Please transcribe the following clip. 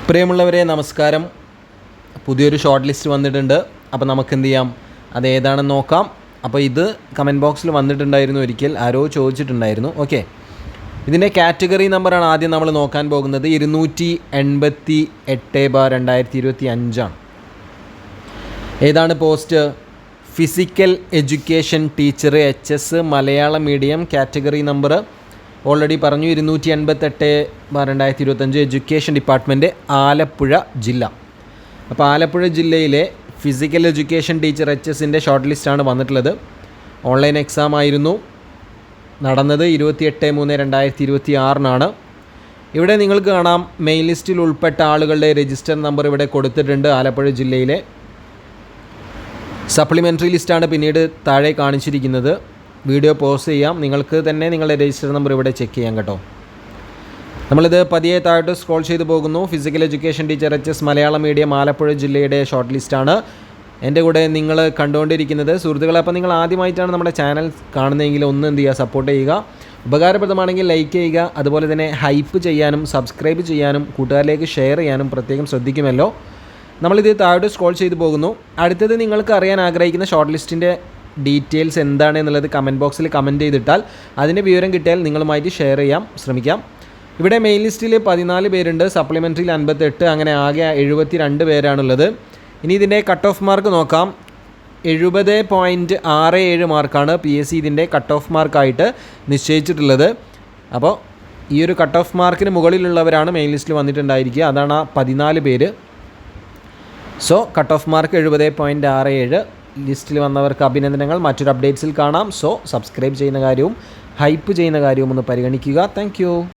പ്രിയമുള്ളവരെ നമസ്കാരം. പുതിയൊരു ഷോർട്ട് ലിസ്റ്റ് വന്നിട്ടുണ്ട്. അപ്പോൾ നമുക്ക് എന്ത് ചെയ്യാം, അത് ഏതാണെന്ന് നോക്കാം. അപ്പോൾ ഇത് കമൻറ്റ് ബോക്സിൽ വന്നിട്ടുണ്ടായിരുന്നു, ഒരിക്കൽ ആരോ ചോദിച്ചിട്ടുണ്ടായിരുന്നു. ഓക്കെ, ഇതിൻ്റെ കാറ്റഗറി നമ്പറാണ് ആദ്യം നമ്മൾ നോക്കാൻ പോകുന്നത്. 288/2025 ഏതാണ് post? Physical education teacher HS Malayalam medium. Category number already പറഞ്ഞു, 288/2025 എഡ്യൂക്കേഷൻ ഡിപ്പാർട്ട്മെൻറ്റ്, ആലപ്പുഴ ജില്ല. അപ്പോൾ ആലപ്പുഴ ജില്ലയിലെ ഫിസിക്കൽ എഡ്യൂക്കേഷൻ ടീച്ചർ HSൻ്റെ ഷോർട്ട് ലിസ്റ്റാണ് വന്നിട്ടുള്ളത്. ഓൺലൈൻ എക്സാം ആയിരുന്നു നടന്നത്. 28/3/2026 ഇവിടെ നിങ്ങൾക്ക് കാണാം, മെയിൻ ലിസ്റ്റിൽ ഉൾപ്പെട്ട ആളുകളുടെ രജിസ്റ്റർ നമ്പർ ഇവിടെ കൊടുത്തിട്ടുണ്ട്. ആലപ്പുഴ ജില്ലയിലെ സപ്ലിമെൻ്ററി ലിസ്റ്റാണ് പിന്നീട് താഴെ കാണിച്ചിരിക്കുന്നത്. വീഡിയോ പോസ് ചെയ്യാം, നിങ്ങൾക്ക് തന്നെ നിങ്ങളുടെ രജിസ്റ്റർ നമ്പർ ഇവിടെ ചെക്ക് ചെയ്യാം കേട്ടോ. നമ്മളിത് പതിയെ താഴോട്ട് സ്ക്രോൾ ചെയ്ത് പോകുന്നു. Physical education teacher HS Malayalam medium, Alappuzha ജില്ലയുടെ ഷോർട്ട് ലിസ്റ്റാണ് എൻ്റെ കൂടെ നിങ്ങൾ കണ്ടുകൊണ്ടിരിക്കുന്നത്. സുഹൃത്തുക്കളെ, അപ്പോൾ നിങ്ങൾ ആദ്യമായിട്ടാണ് നമ്മുടെ ചാനൽ കാണുന്നതെങ്കിൽ ഒന്ന് എന്ത് ചെയ്യുക, സപ്പോർട്ട് ചെയ്യുക. ഉപകാരപ്രദമാണെങ്കിൽ ലൈക്ക് ചെയ്യുക. അതുപോലെ തന്നെ ഹൈപ്പ് ചെയ്യാനും സബ്സ്ക്രൈബ് ചെയ്യാനും കൂട്ടുകാരിലേക്ക് ഷെയർ ചെയ്യാനും പ്രത്യേകം ശ്രദ്ധിക്കുമല്ലോ. നമ്മളിത് താഴോട്ട് സ്ക്രോൾ ചെയ്ത് പോകുന്നു. അടുത്തത് നിങ്ങൾക്ക് അറിയാൻ ആഗ്രഹിക്കുന്ന ഷോർട്ട് ലിസ്റ്റിൻ്റെ ഡീറ്റെയിൽസ് എന്താണ് എന്നുള്ളത് കമൻറ്റ് ബോക്സിൽ കമൻറ്റ് ചെയ്തിട്ടാൽ അതിൻ്റെ വിവരം കിട്ടിയാൽ നിങ്ങളുമായിട്ട് ഷെയർ ചെയ്യാൻ ശ്രമിക്കാം. ഇവിടെ മെയിൻ ലിസ്റ്റിൽ 14 പേരുണ്ട്, സപ്ലിമെൻ്ററിയിൽ 58, അങ്ങനെ ആകെ 72 പേരാണുള്ളത്. ഇനി ഇതിൻ്റെ കട്ട് ഓഫ് മാർക്ക് നോക്കാം. 70.67 മാർക്കാണ് PSC ഇതിൻ്റെ കട്ട് ഓഫ് മാർക്കായിട്ട് നിശ്ചയിച്ചിട്ടുള്ളത്. അപ്പോൾ ഈ ഒരു കട്ട് ഓഫ് മാർക്കിന് മുകളിലുള്ളവരാണ് മെയിൻ ലിസ്റ്റിൽ വന്നിട്ടുണ്ടായിരിക്കുക. അതാണ് ആ 14 പേര്. Saw cut off mark 70.67. ലിസ്റ്റിൽ വന്നവർക്ക് അഭിനന്ദനങ്ങൾ. മറ്റൊരു അപ്ഡേറ്റ്സിൽ കാണാം. സോ സബ്സ്ക്രൈബ് ചെയ്യുന്ന കാര്യവും ഹൈപ്പ് ചെയ്യുന്ന കാര്യവും ഒന്ന് പരിഗണിക്കുക. താങ്ക്